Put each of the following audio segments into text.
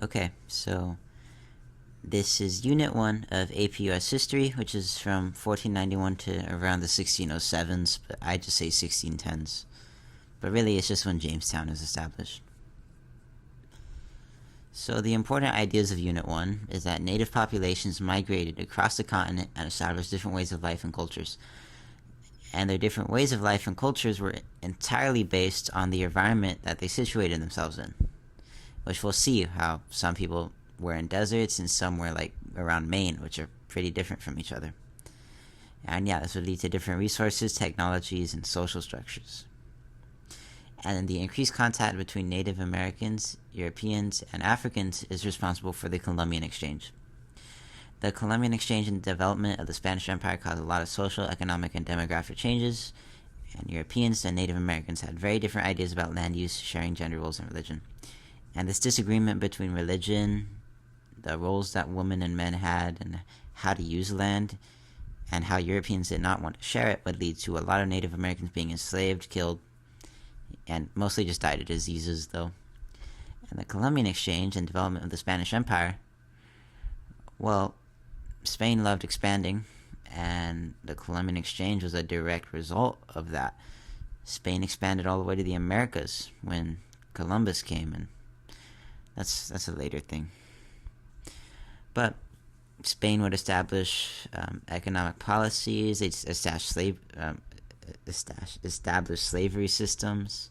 Okay, so this is Unit 1 of APUS History, which is from 1491 to around the 1607s, but I just say 1610s. But really, it's just when Jamestown is established. So the important ideas of Unit 1 is that native populations migrated across the continent and established different ways of life and cultures. And their different ways of life and cultures were entirely based on the environment that they situated themselves in, which we'll see how some people were in deserts and some were like around Maine, which are pretty different from each other. And yeah, this would lead to different resources, technologies, and social structures. And then the increased contact between Native Americans, Europeans, and Africans is responsible for the Columbian Exchange. The Columbian Exchange and the development of the Spanish Empire caused a lot of social, economic, and demographic changes, and Europeans and Native Americans had very different ideas about land use, sharing, gender roles, and religion. And this disagreement between religion, the roles that women and men had, and how to use land, and how Europeans did not want to share it would lead to a lot of Native Americans being enslaved, killed, and mostly just died of diseases, though. And the Columbian Exchange and development of the Spanish Empire, well, Spain loved expanding, and the Columbian Exchange was a direct result of that. Spain expanded all the way to the Americas when Columbus came, and that's a later thing. But Spain would establish economic policies. They'd establish slavery systems,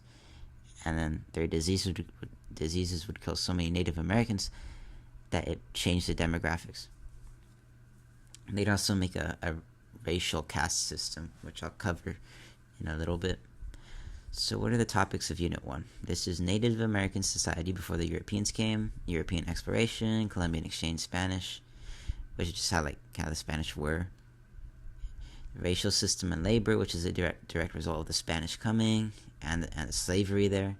and then their diseases would kill so many Native Americans that it changed the demographics. They'd also make a racial caste system, which I'll cover in a little bit. So what are the topics of Unit 1? This is Native American society before the Europeans came, European exploration, Columbian Exchange, Spanish, which is just how the Spanish were. Racial system and labor, which is a direct result of the Spanish coming and the slavery there.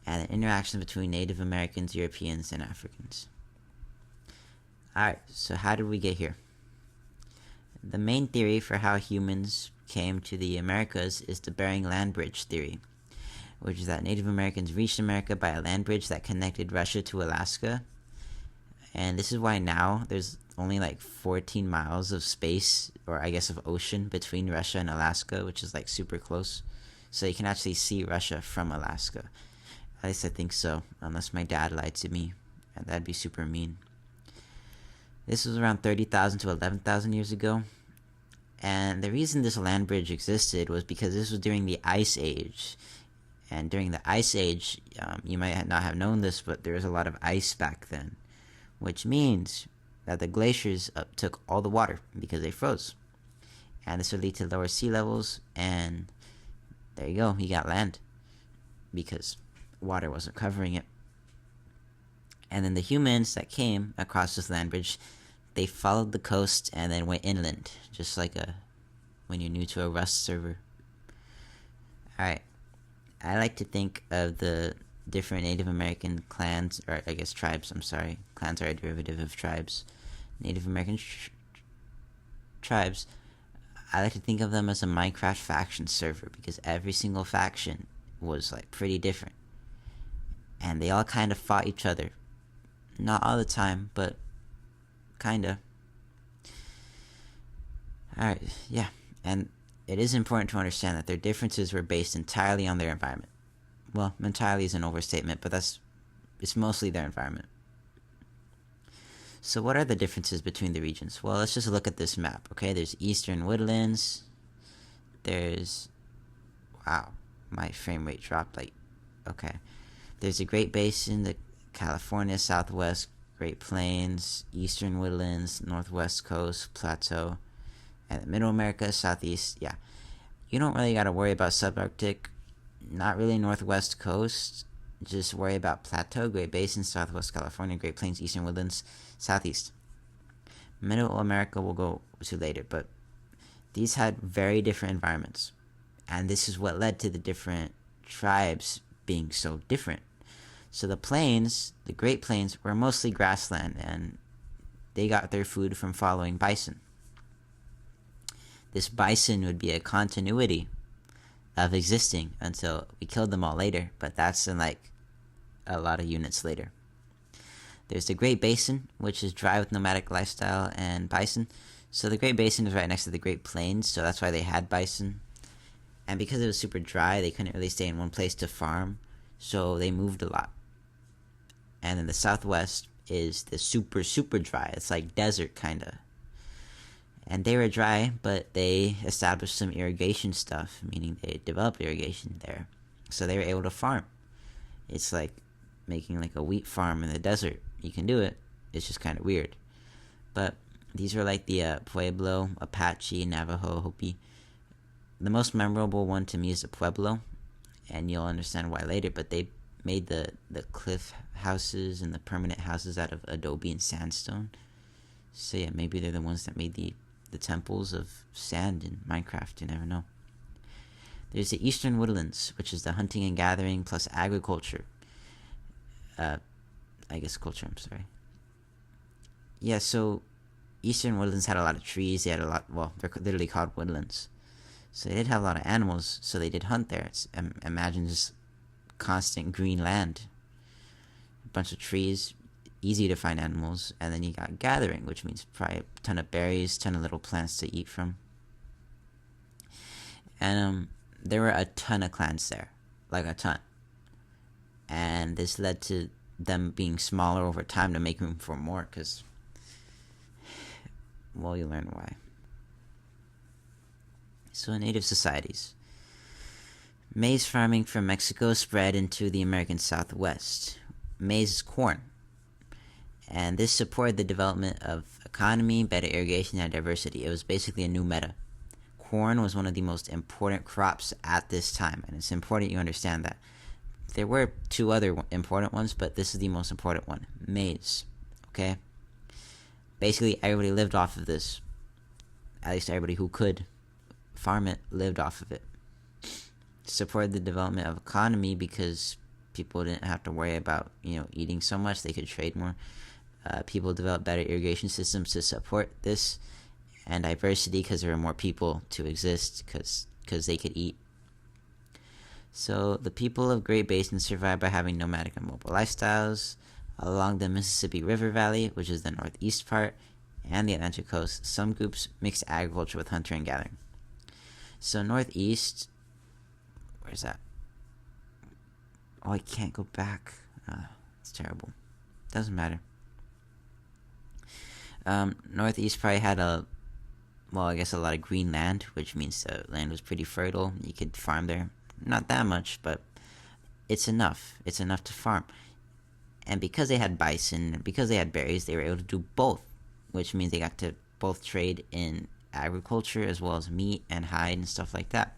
And the interaction between Native Americans, Europeans, and Africans. Alright, so how did we get here? The main theory for how humans came to the Americas is the Bering Land Bridge theory, which is that Native Americans reached America by a land bridge that connected Russia to Alaska. And this is why now there's only like 14 miles of space, or I guess of ocean, between Russia and Alaska, which is like super close. So you can actually see Russia from Alaska. At least I think so, unless my dad lied to me, and that'd be super mean. This was around 30,000 to 11,000 years ago. And the reason this land bridge existed was because this was during the Ice Age. And during the Ice Age, you might not have known this, but there was a lot of ice back then, which means that the glaciers took all the water because they froze. And this would lead to lower sea levels, and there you go, you got land because water wasn't covering it. And then the humans that came across this land bridge, they followed the coast and then went inland, just like when you're new to a Rust server. Alright, I like to think of the different Native American clans, or I guess tribes, I'm sorry. Clans are a derivative of tribes. Native American tribes, I like to think of them as a Minecraft faction server, because every single faction was like pretty different. And they all kind of fought each other. Not all the time, but kinda. Alright, yeah. And it is important to understand that their differences were based entirely on their environment. Well, entirely is an overstatement, but it's mostly their environment. So what are the differences between the regions? Well, let's just look at this map, okay? There's eastern woodlands. Wow, my frame rate dropped, okay. There's the Great Basin, the California, Southwest, Great Plains, Eastern Woodlands, Northwest Coast, Plateau, and the Middle America, Southeast, yeah. You don't really gotta worry about subarctic, not really Northwest Coast, just worry about Plateau, Great Basin, Southwest California, Great Plains, Eastern Woodlands, Southeast. Middle America we'll go to later, but these had very different environments. And this is what led to the different tribes being so different. So the plains, the Great Plains, were mostly grassland, and they got their food from following bison. This bison would be a continuity of existing until we killed them all later, but that's in like a lot of units later. There's the Great Basin, which is dry with nomadic lifestyle and bison. So the Great Basin is right next to the Great Plains, so that's why they had bison. And because it was super dry, they couldn't really stay in one place to farm, so they moved a lot. And then the Southwest is the super, super dry. It's like desert, kind of. And they were dry, but they established some irrigation stuff, meaning they developed irrigation there. So they were able to farm. It's like making like a wheat farm in the desert. You can do it. It's just kind of weird. But these are like the Pueblo, Apache, Navajo, Hopi. The most memorable one to me is the Pueblo, and you'll understand why later, but they made the cliff houses and the permanent houses out of adobe and sandstone. So yeah, maybe they're the ones that made the temples of sand in Minecraft. You never know. There's the Eastern Woodlands, which is the hunting and gathering plus agriculture. Culture, I'm sorry. Yeah, so Eastern Woodlands had a lot of trees. They had a lot, well, they're literally called woodlands. So they did have a lot of animals, so they did hunt there. Imagine just constant green land. A bunch of trees, easy to find animals. And then you got gathering, which means probably a ton of berries, ton of little plants to eat from. And there were a ton of clans there. Like a ton. And this led to them being smaller over time to make room for more, because, well, you learn why. So native societies. Maize farming from Mexico spread into the American Southwest. Maize is corn. And this supported the development of economy, better irrigation, and diversity. It was basically a new meta. Corn was one of the most important crops at this time, and it's important you understand that. There were two other important ones, but this is the most important one. Maize. Okay? Basically, everybody lived off of this. At least everybody who could farm it lived off of it. Supported the development of economy because people didn't have to worry about, eating so much. They could trade more. People developed better irrigation systems to support this, and diversity because there were more people to exist because they could eat. So the people of Great Basin survived by having nomadic and mobile lifestyles along the Mississippi River Valley, which is the northeast part, and the Atlantic coast. Some groups mixed agriculture with hunter and gathering. So northeast, where's that? Oh, I can't go back. It's terrible. Doesn't matter. Northeast probably had a lot of green land, which means the land was pretty fertile. You could farm there. Not that much, but it's enough. It's enough to farm. And because they had bison, because they had berries, they were able to do both, which means they got to both trade in agriculture as well as meat and hide and stuff like that.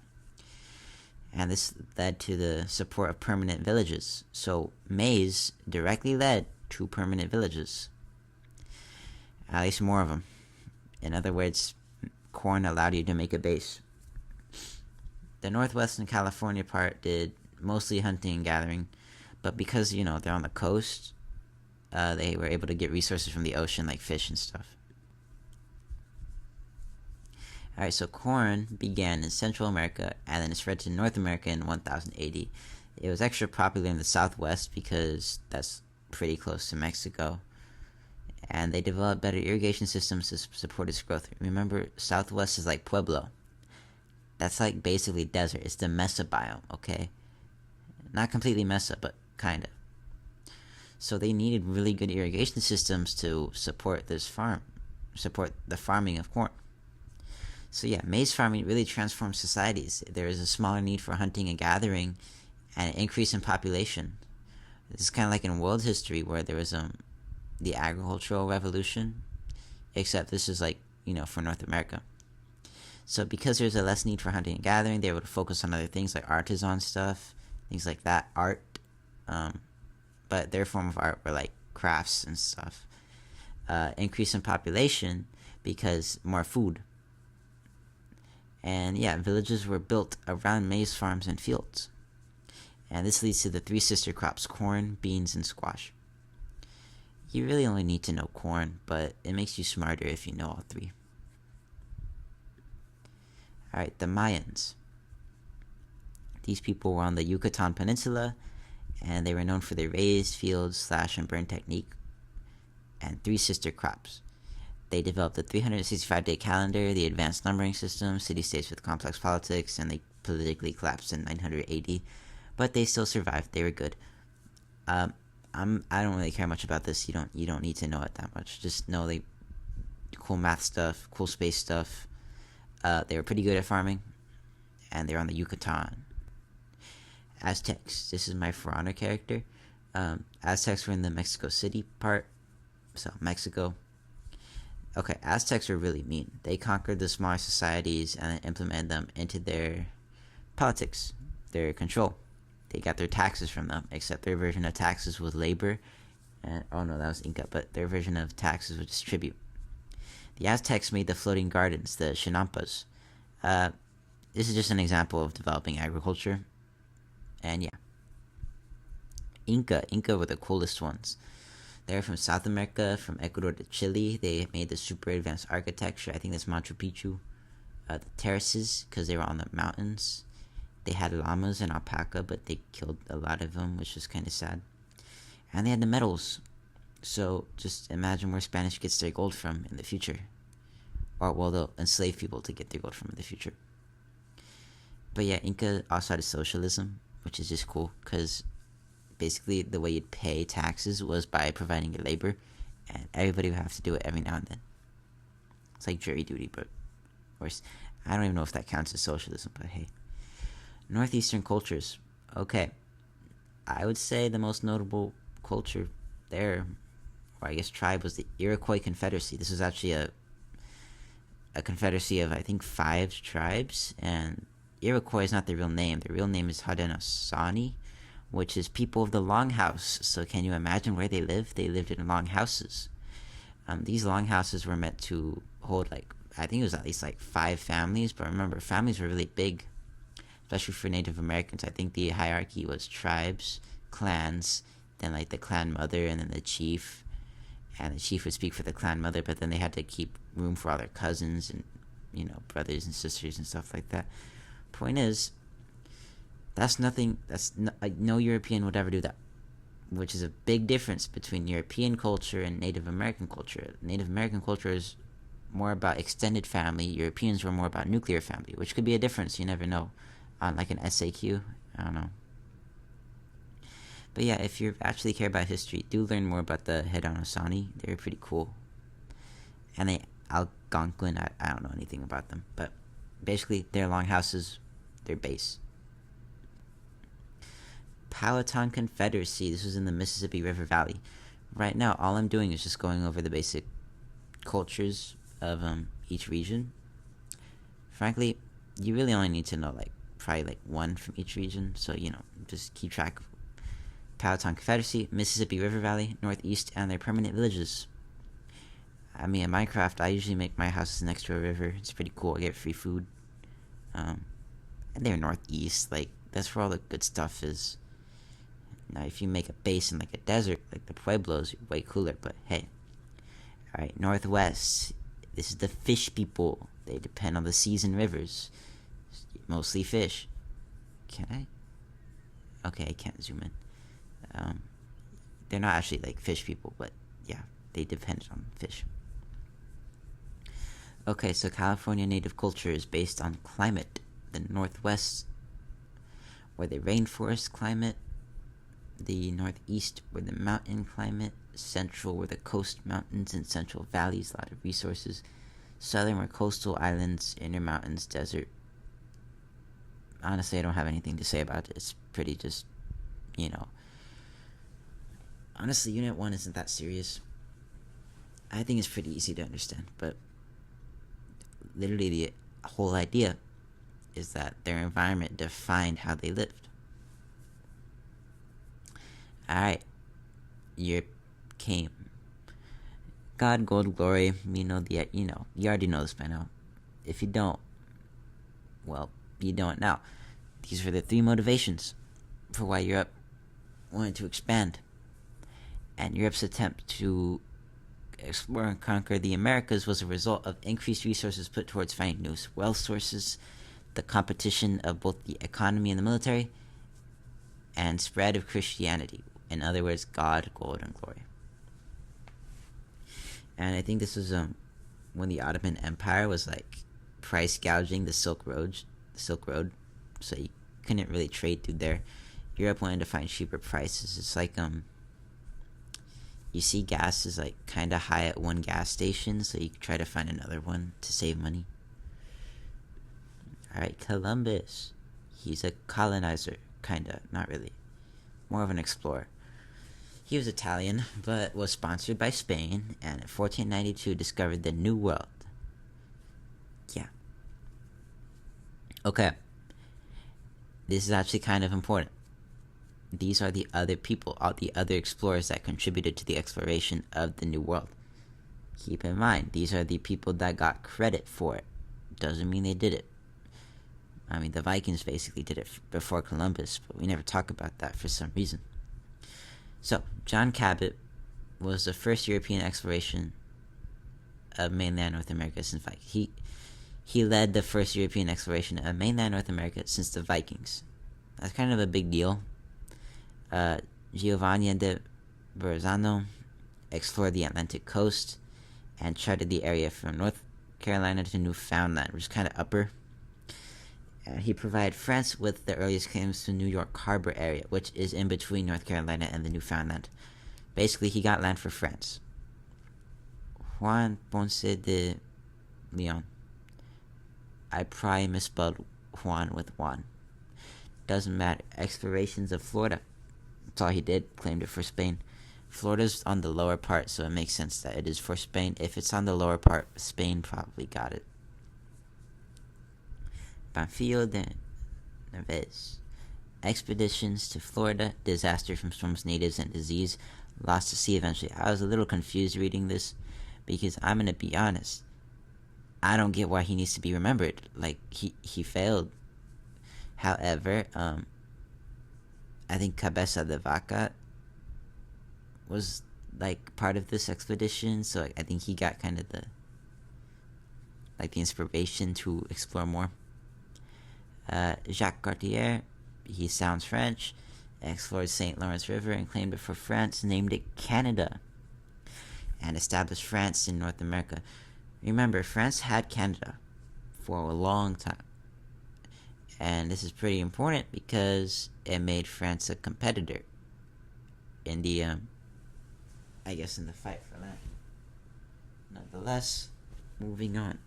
And this led to the support of permanent villages. So maize directly led to permanent villages. At least more of them. In other words, corn allowed you to make a base. The Northwestern California part did mostly hunting and gathering, but because, they're on the coast, they were able to get resources from the ocean, like fish and stuff. Alright, so corn began in Central America, and then it spread to North America in 1000 AD. It was extra popular in the Southwest because that's pretty close to Mexico. And they developed better irrigation systems to support its growth. Remember, Southwest is like Pueblo. That's like basically desert. It's the Mesa biome, okay? Not completely Mesa, but kind of. So they needed really good irrigation systems to support the farming of corn. So yeah, maize farming really transformed societies. There is a smaller need for hunting and gathering and an increase in population. This is kind of like in world history where there was the agricultural revolution, except this is like, for North America. So because there's a less need for hunting and gathering, they're able to focus on other things like artisan stuff, things like that, art. But their form of art were like crafts and stuff. Increase in population because more food. And yeah, villages were built around maize farms and fields. And this leads to the three sister crops, corn, beans, and squash. You really only need to know corn, but it makes you smarter if you know all three. Alright, the Mayans. These people were on the Yucatan Peninsula, and they were known for their raised fields, slash and burn technique. and 3 sister crops. They developed the 365-day calendar, the advanced numbering system, city-states with complex politics, and they politically collapsed in 900 AD. But they still survived. They were good. I don't really care much about this. You don't need to know it that much. Just know they cool math stuff, cool space stuff. They were pretty good at farming, and they're on the Yucatan. Aztecs. This is my For Honor character. Aztecs were in the Mexico City part, so Mexico. Okay, Aztecs were really mean. They conquered the smaller societies and implemented them into their politics, their control. They got their taxes from them, except their version of taxes was labor. And oh no, that was Inca, but their version of taxes was just tribute. The Aztecs made the floating gardens, the chinampas. This is just an example of developing agriculture. And yeah. Inca were the coolest ones. They're from South America, from Ecuador to Chile. They made the super advanced architecture. I think that's Machu Picchu. The terraces, because they were on the mountains. They had llamas and alpaca, but they killed a lot of them, which was kind of sad. And they had the metals. So just imagine where Spanish gets their gold from in the future. Or, well, they'll enslave people to get their gold from in the future. But yeah, Inca also had a socialism, which is just cool, because basically the way you'd pay taxes was by providing your labor, and everybody would have to do it every now and then. It's like jury duty, but worse. I don't even know if that counts as socialism, but hey. Northeastern cultures. Okay. I would say the most notable culture there, or I guess tribe, was the Iroquois Confederacy. This was actually a confederacy of, I think, 5 tribes, and Iroquois is not their real name. Their real name is Haudenosaunee, which is people of the longhouse. So can you imagine where they lived? They lived in long houses. These long houses were meant to hold, like, I think it was at least like 5 families, but remember, families were really big, especially for Native Americans. I think the hierarchy was tribes, clans, then like the clan mother, and then the chief. And the chief would speak for the clan mother, but then they had to keep room for all their cousins and, brothers and sisters and stuff like that. Point is, no European would ever do that, which is a big difference between European culture and Native American culture. Native American culture is more about extended family. Europeans were more about nuclear family, which could be a difference. You never know. On like an SAQ, I don't know. But yeah, if you actually care about history, do learn more about the Haudenosaunee. They're pretty cool. And the Algonquin, I don't know anything about them, but basically they're longhouses, their base. Powhatan Confederacy. This was in the Mississippi River Valley. Right now, all I'm doing is just going over the basic cultures of each region. Frankly, you really only need to know probably like 1 from each region, so just keep track of Powhatan Confederacy, Mississippi River Valley, Northeast, and their permanent villages. I mean, in Minecraft, I usually make my houses next to a river. It's pretty cool. I get free food. And they're Northeast. Like, that's where all the good stuff is. Now, if you make a base in like a desert, like the Pueblos, you're way cooler, but hey. Alright, Northwest. This is the fish people. They depend on the seas and rivers. Mostly fish. Can I? Okay, I can't zoom in. They're not actually like fish people, but yeah, they depend on fish. Okay, so California native culture is based on climate. The Northwest, or the rainforest climate. The Northeast, were the mountain climate. Central, were the coast mountains and central valleys, a lot of resources. Southern, were coastal islands, inner mountains, desert. Honestly, I don't have anything to say about it. It's pretty just, Honestly, Unit 1 isn't that serious. I think it's pretty easy to understand, but literally the whole idea is that their environment defined how they lived. Alright. Europe came. God, gold, glory, you already know this by now. If you don't, well, you don't now. These were the 3 motivations for why Europe wanted to expand. And Europe's attempt to explore and conquer the Americas was a result of increased resources put towards finding new wealth sources, the competition of both the economy and the military, and spread of Christianity. In other words, God, gold, and glory. And I think this was when the Ottoman Empire was like price gouging the Silk Road, so you couldn't really trade through there. Europe wanted to find cheaper prices. It's like you see gas is like kind of high at one gas station, so you try to find another one to save money. All right, Columbus. He's a colonizer, kinda, not really. More of an explorer. He was Italian, but was sponsored by Spain, and in 1492 discovered the New World. Yeah. Okay. This is actually kind of important. These are the other people, all the other explorers that contributed to the exploration of the New World. Keep in mind, these are the people that got credit for it. Doesn't mean they did it. I mean, the Vikings basically did it before Columbus, but we never talk about that for some reason. So, John Cabot was the first European exploration of mainland North America since Vikings. He led the first European exploration of mainland North America since the Vikings. That's kind of a big deal. Giovanni de Verrazano explored the Atlantic coast and charted the area from North Carolina to Newfoundland, which is kind of upper. He provided France with the earliest claims to New York Harbor area, which is in between North Carolina and the Newfoundland. Basically, he got land for France. Juan Ponce de Leon. I probably misspelled Juan with Juan. Doesn't matter. Explorations of Florida. That's all he did. Claimed it for Spain. Florida's on the lower part, so it makes sense that it is for Spain. If it's on the lower part, Spain probably got it. Pamphilio de Narvaez. Expeditions to Florida, disaster from storms, natives, and disease, lost to sea eventually. I was a little confused reading this because I'm going to be honest. I don't get why he needs to be remembered. Like, he failed. However, I think Cabeza de Vaca was, like, part of this expedition, so I think he got kind of the inspiration to explore more. Jacques Cartier, he sounds French, explored St. Lawrence River and claimed it for France, named it Canada, and established France in North America. Remember, France had Canada for a long time, and this is pretty important because it made France a competitor in the, in the fight for land. Nonetheless, moving on.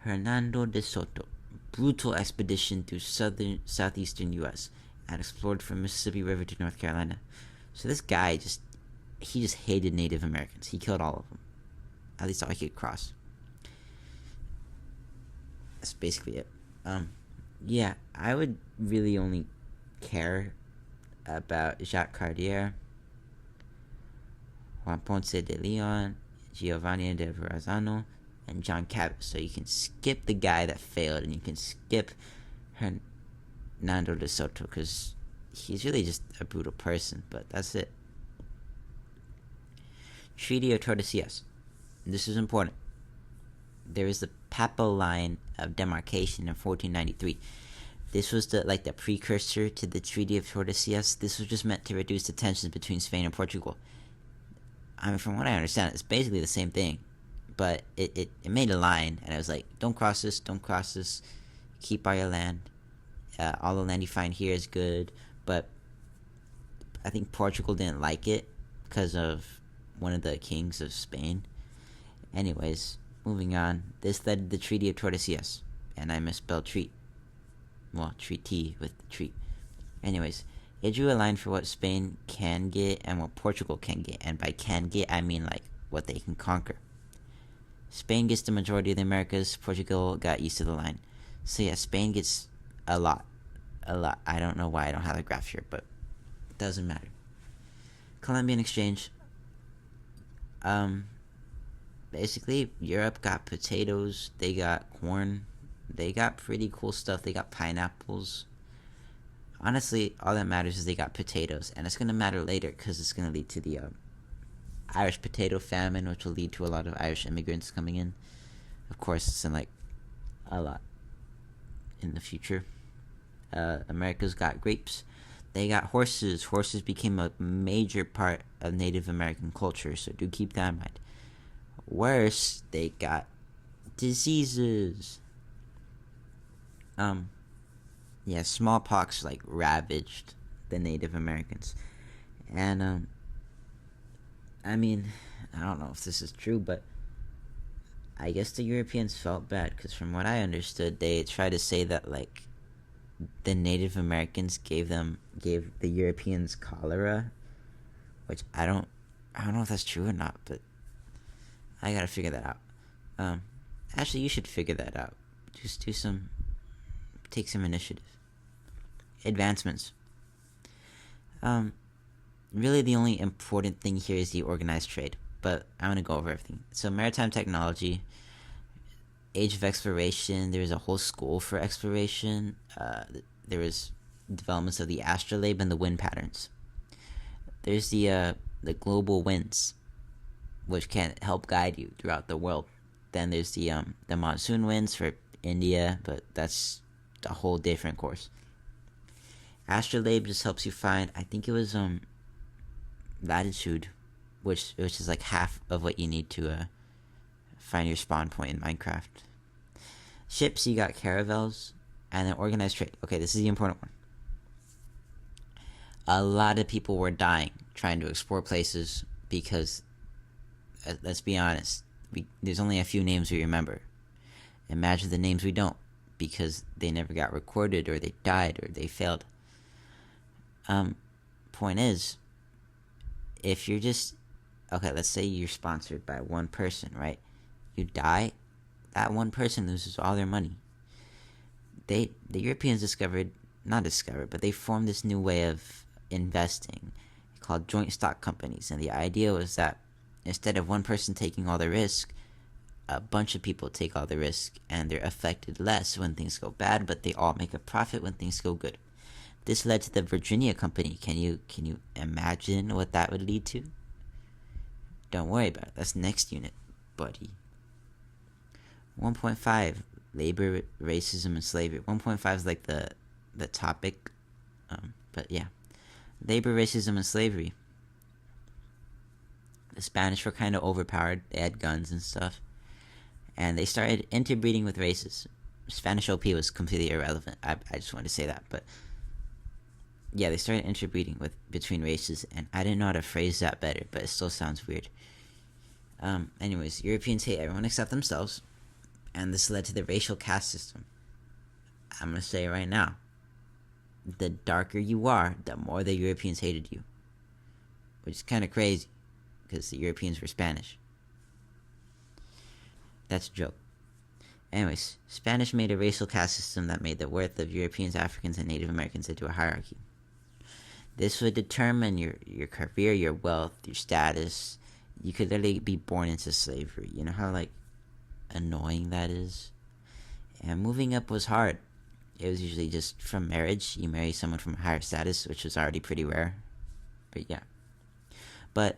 Hernando de Soto, brutal expedition through southeastern U.S. and explored from Mississippi River to North Carolina. So this guy just hated Native Americans. He killed all of them. At least all he could cross. That's basically it. Yeah, I would really only care about Jacques Cartier, Juan Ponce de Leon, Giovanni de Verrazano, and John Cabot. So you can skip the guy that failed, and you can skip Hernando de Soto because he's really just a brutal person. But that's it. Treaty of Tordesillas. This is important. There is the Papal Line of Demarcation in 1493. This was the precursor to the Treaty of Tordesillas. This was just meant to reduce the tensions between Spain and Portugal. I mean, from what I understand, it's basically the same thing. But it made a line, and it was like, don't cross this, keep all your land. All the land you find here is good. But I think Portugal didn't like it because of one of the kings of Spain. Anyways, moving on. This led to the Treaty of Tordesillas, and I misspelled treat. Well, treaty with the treat. Anyways, it drew a line for what Spain can get and what Portugal can get. And by can get, I mean what they can conquer. Spain gets the majority of the Americas. Portugal got east of the line. So yeah, Spain gets a lot. I don't know why I don't have a graph here, but it doesn't matter. Columbian Exchange. Basically, Europe got potatoes. They got corn. They got pretty cool stuff. They got pineapples. Honestly, all that matters is they got potatoes. And it's going to matter later because it's going to lead to the Irish potato famine, which will lead to a lot of Irish immigrants coming in. Of course, it's in a lot in the future. America's got grapes. They got horses. Horses became a major part of Native American culture, so do keep that in mind. Worse, they got diseases. Yeah, smallpox like ravaged the Native Americans, and I mean, I don't know if this is true, but I guess the Europeans felt bad because from what I understood, they tried to say that like the Native Americans gave the Europeans cholera, which I don't know if that's true or not, but I gotta figure that out. Actually, you should figure that out. Just take some initiative, advancements. Really, the only important thing here is the organized trade, but I'm gonna go over everything. So, maritime technology, age of exploration. There was a whole school for exploration. There was developments of the astrolabe and the wind patterns. There's the global winds, which can help guide you throughout the world. Then there's the monsoon winds for India, but that's a whole different course. Astrolabe just helps you find. I think it was latitude, which is like half of what you need to find your spawn point in Minecraft. Ships, you got caravels, and then organized trade. Okay, this is the important one. A lot of people were dying trying to explore places because, let's be honest, there's only a few names we remember. Imagine the names we don't, because they never got recorded, or they died, or they failed. Point is, if you're just okay, let's say you're sponsored by one person, right? You die, that one person loses all their money. The Europeans but they formed this new way of investing called joint stock companies, and the idea was that instead of one person taking all the risk, a bunch of people take all the risk, and they're affected less when things go bad, but they all make a profit when things go good. This led to the Virginia Company. Can you imagine what that would lead to? Don't worry about it. That's next unit, buddy. 1.5, labor, racism, and slavery. 1.5 is like the topic, but yeah. Labor, racism, and slavery. The Spanish were kind of overpowered. They had guns and stuff. And they started interbreeding with races. Spanish OP was completely irrelevant. I just wanted to say that. But yeah, they started interbreeding between races. And I didn't know how to phrase that better, but it still sounds weird. Anyways, Europeans hate everyone except themselves. And this led to the racial caste system. I'm going to say it right now. The darker you are, the more the Europeans hated you. Which is kind of crazy, because the Europeans were Spanish. That's a joke. Anyways, Spanish made a racial caste system that made the worth of Europeans, Africans, and Native Americans into a hierarchy. This would determine your career, your wealth, your status. You could literally be born into slavery. You know how, like, annoying that is? And moving up was hard. It was usually just from marriage. You marry someone from a higher status, which was already pretty rare. But yeah. But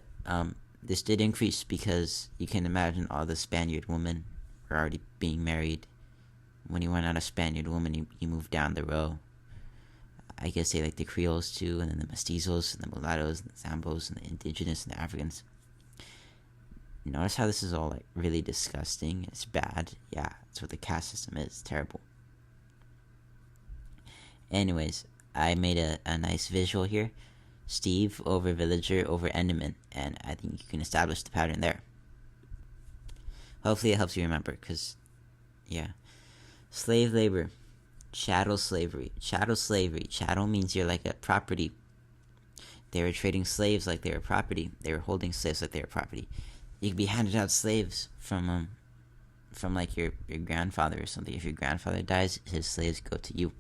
this did increase because you can imagine all the Spaniard women were already being married. When you run out of Spaniard women, you move down the row. I guess they like the Creoles too, and then the Mestizos, and the Mulattoes, and the Zambos, and the Indigenous, and the Africans. Notice how this is all like really disgusting. It's bad. Yeah, that's what the caste system is. It's terrible. Anyways, I made a nice visual here. Steve over villager over Enderman, and I think you can establish the pattern there. Hopefully it helps you remember, because, yeah. Slave labor. Chattel slavery. Chattel slavery. Chattel means you're like a property. They were trading slaves like they were property. They were holding slaves like they were property. You could be handed out slaves from like your grandfather or something. If your grandfather dies, his slaves go to you.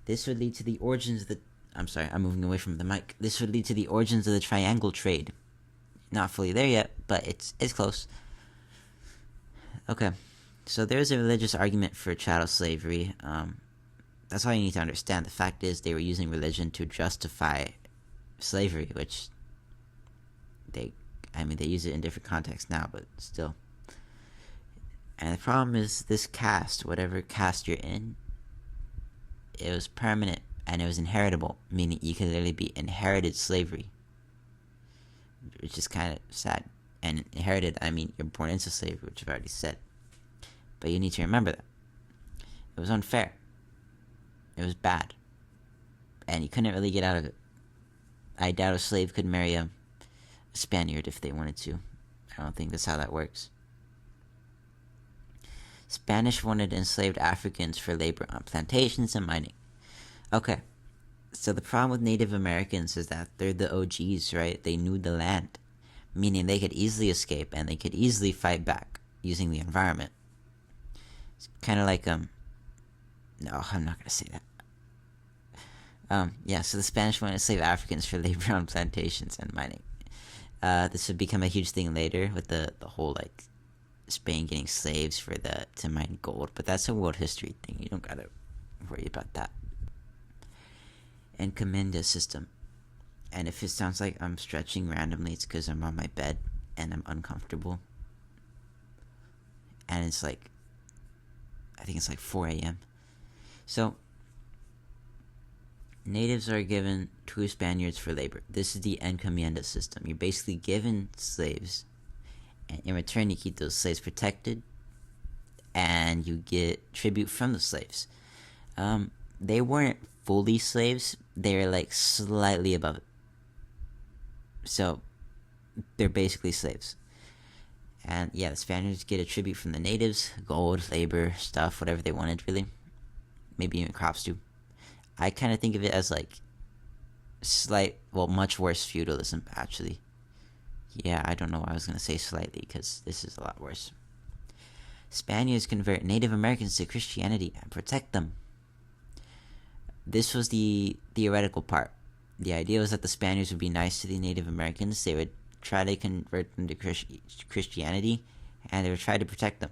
This would lead to the origins of the... I'm sorry, I'm moving away from the mic. This would lead to the origins of the triangle trade. Not fully there yet, but it's close. Okay, so there's a religious argument for chattel slavery. That's all you need to understand. The fact is, they were using religion to justify slavery, which they use it in different contexts now, but still. And the problem is, this caste, whatever caste you're in, it was permanent and it was inheritable, meaning you could literally be inherited slavery, which is kind of sad. And inherited, I mean you're born into slavery, which I've already said. But you need to remember that it was unfair. It was bad, and you couldn't really get out of it. I doubt a slave could marry a Spaniard if they wanted to. I don't think that's how that works. Spanish wanted enslaved Africans for labor on plantations and mining. Okay, so the problem with Native Americans is that they're the OGs, right? They knew the land, meaning they could easily escape and they could easily fight back using the environment. It's kind of like, no, I'm not going to say that. So the Spanish wanted enslaved Africans for labor on plantations and mining. This would become a huge thing later with the whole, like, Spain getting slaves to mine gold, but that's a world history thing. You don't gotta worry about that. Encomienda system. And if it sounds like I'm stretching randomly, it's because I'm on my bed and I'm uncomfortable. And it's like, I think it's like 4 a.m. So, natives are given to Spaniards for labor. This is the encomienda system. You're basically given slaves, and in return you keep those slaves protected, and you get tribute from the slaves. They weren't fully slaves. They were like slightly above it. So, they're basically slaves. And yeah, the Spaniards get a tribute from the natives. Gold, labor, stuff, whatever they wanted, really. Maybe even crops too. I kind of think of it as like much worse feudalism, actually. Yeah, I don't know why I was going to say slightly, because this is a lot worse. Spaniards convert Native Americans to Christianity and protect them. This was the theoretical part. The idea was that the Spaniards would be nice to the Native Americans. They would try to convert them to Christianity, and they would try to protect them.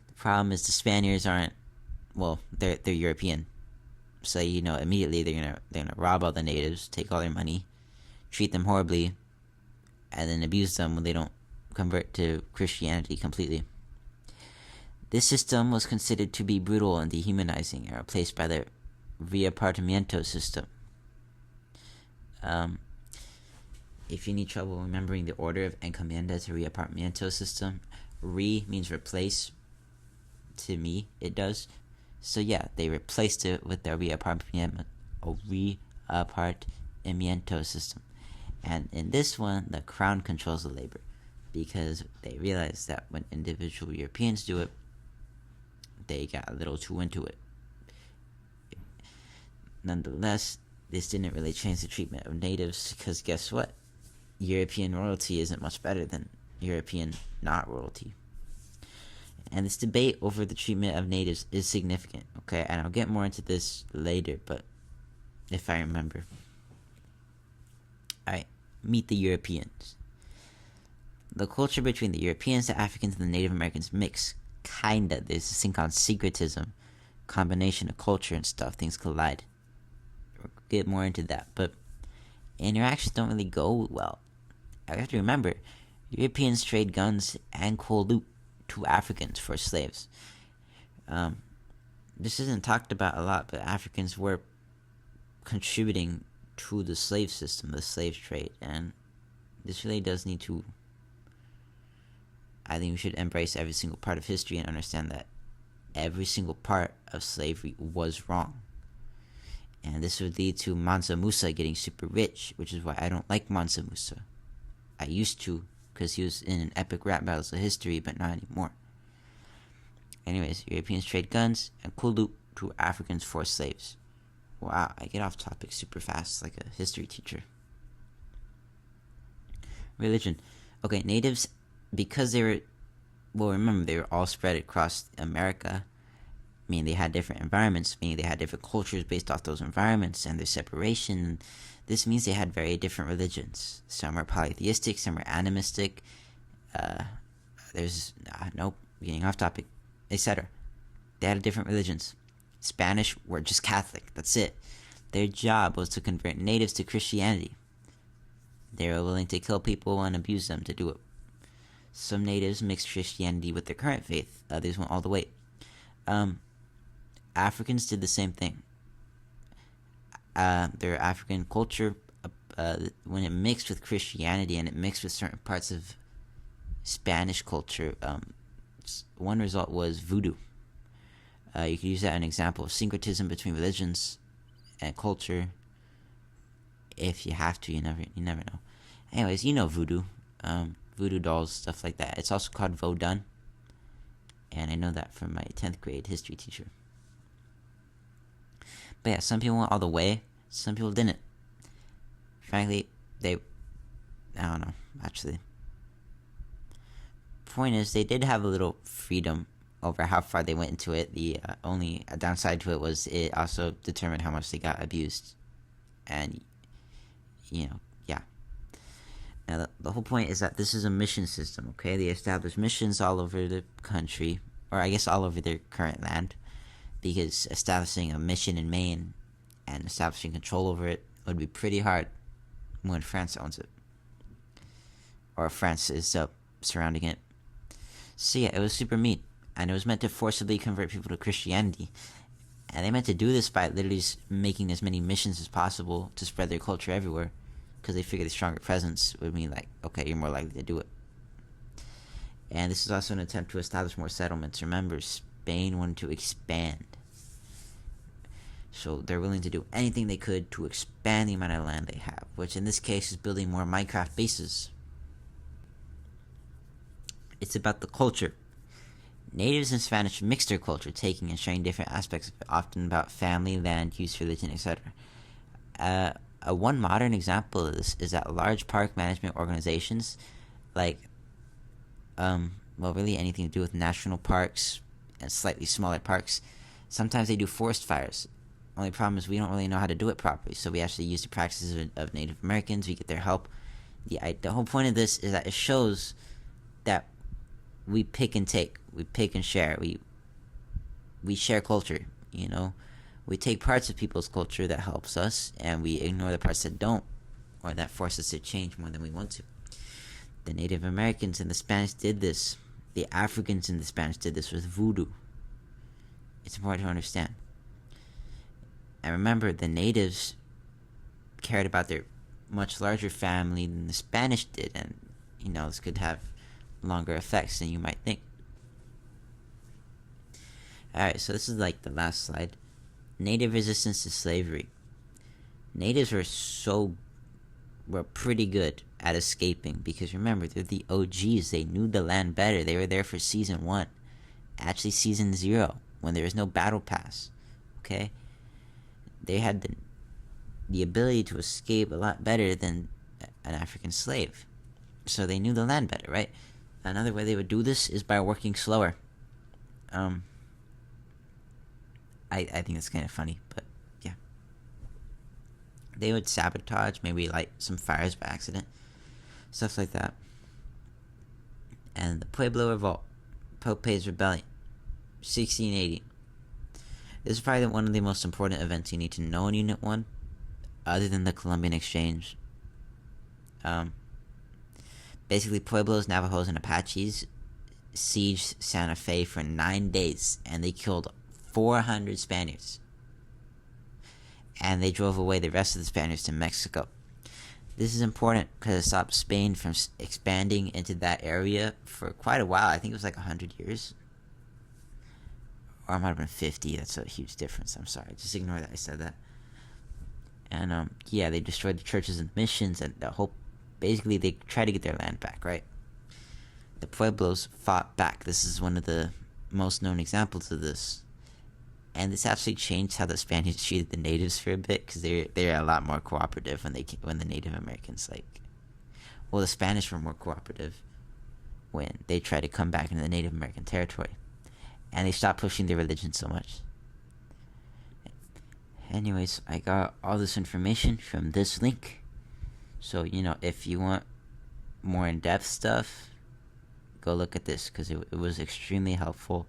The problem is the Spaniards aren't, they're European. So, immediately they're gonna rob all the natives, take all their money, treat them horribly, and then abuse them when they don't convert to Christianity completely. This system was considered to be brutal and dehumanizing and replaced by the reapartimiento system. If you need trouble remembering the order of encomienda to reapartimiento system, re means replace. To me, it does. So yeah, they replaced it with the reapartimiento system. And in this one, the crown controls the labor, because they realized that when individual Europeans do it, they got a little too into it. Nonetheless, this didn't really change the treatment of natives, because guess what? European royalty isn't much better than European not royalty. And this debate over the treatment of natives is significant, okay? And I'll get more into this later, but if I remember. Alright, meet the Europeans. The culture between the Europeans, the Africans, and the Native Americans mix. Kinda. There's this thing called syncretism. Combination of culture and stuff. Things collide. We'll get more into that. But interactions don't really go well. I have to remember, Europeans trade guns and cool loot to Africans for slaves. This isn't talked about a lot, but Africans were contributing to the slave system, the slave trade, and this really does need to, I think we should embrace every single part of history and understand that every single part of slavery was wrong. And this would lead to Mansa Musa getting super rich, which is why I don't like Mansa Musa. I used to, because he was in an epic rap battles of history, but not anymore. Anyways, Europeans trade guns and cool loot to Africans for slaves. Wow, I get off topic super fast like a history teacher. Religion. Okay, natives, because they were, remember, they were all spread across America, meaning they had different environments, meaning they had different cultures based off those environments and their separation. This means they had very different religions. Some were polytheistic, some were animistic. Getting off topic, etc. They had different religions. Spanish were just Catholic. That's it. Their job was to convert natives to Christianity. They were willing to kill people and abuse them to do it. Some natives mixed Christianity with their current faith. Others went all the way. Africans did the same thing. their African culture, when it mixed with Christianity and it mixed with certain parts of Spanish culture, one result was voodoo. You could use that as an example of syncretism between religions and culture. If you have to, you never know. Anyways, you know voodoo, voodoo dolls, stuff like that. It's also called Vodun, and I know that from my 10th grade history teacher. But yeah, some people went all the way, some people didn't. Frankly, I don't know, actually. Point is, they did have a little freedom over how far they went into it. The only downside to it was it also determined how much they got abused. And, yeah. Now, the whole point is that this is a mission system, okay? They established missions all over the country, or I guess all over their current land, because establishing a mission in Maine and establishing control over it would be pretty hard when France owns it, or France is surrounding it. So yeah, it was super mean, and it was meant to forcibly convert people to Christianity, and they meant to do this by literally making as many missions as possible to spread their culture everywhere, because they figured the stronger presence would mean, like, okay, you're more likely to do it. And this is also an attempt to establish more settlements. Remember, Spain wanted to expand, so they're willing to do anything they could to expand the amount of land they have, which in this case is building more Minecraft bases. It's about the culture. Natives and Spanish mixed their culture, taking and sharing different aspects of it, often about family, land use, religion, etc. One modern example of this is that large park management organizations, like, really anything to do with national parks and slightly smaller parks, sometimes they do forest fires. Only problem is we don't really know how to do it properly, so we actually use the practices of Native Americans. We get their help. The whole point of this is that it shows that we pick and take, we pick and share, we share culture. We take parts of people's culture that helps us, and we ignore the parts that don't, or that force us to change more than we want to. The Native Americans and the Spanish did this. The Africans and the Spanish did this with voodoo. It's important to understand. And remember, the natives cared about their much larger family than the Spanish did, and this could have longer effects than you might think. Alright, so this is like the last slide. Native resistance to slavery. Natives were pretty good at escaping, because remember, they're the OGs. They knew the land better. They were there for season 1. Actually, season 0, when there was no battle pass. Okay? They had the ability to escape a lot better than an African slave. So they knew the land better, right? Another way they would do this is by working slower. I think that's kind of funny, but yeah. They would sabotage, maybe light some fires by accident, stuff like that. And the Pueblo Revolt, Pope's Rebellion, 1680. This is probably one of the most important events you need to know in Unit 1, other than the Columbian Exchange. Basically, Pueblos, Navajos, and Apaches sieged Santa Fe for 9 days, and they killed 400 Spaniards. And they drove away the rest of the Spaniards to Mexico. This is important because it stopped Spain from expanding into that area for quite a while. I think it was like 100 years. Or it might have been 50. That's a huge difference. I'm sorry. Just ignore that I said that. And, they destroyed the churches and missions, and basically they tried to get their land back, right? The Pueblos fought back. This is one of the most known examples of this. And this actually changed how the Spaniards treated the natives for a bit, because they're a lot more cooperative when the Native Americans, the Spanish were more cooperative when they tried to come back into the Native American territory. And they stopped pushing their religion so much. Anyways, I got all this information from this link. So, if you want more in-depth stuff, go look at this, because it was extremely helpful.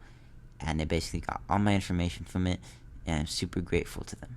And I basically got all my information from it, and I'm super grateful to them.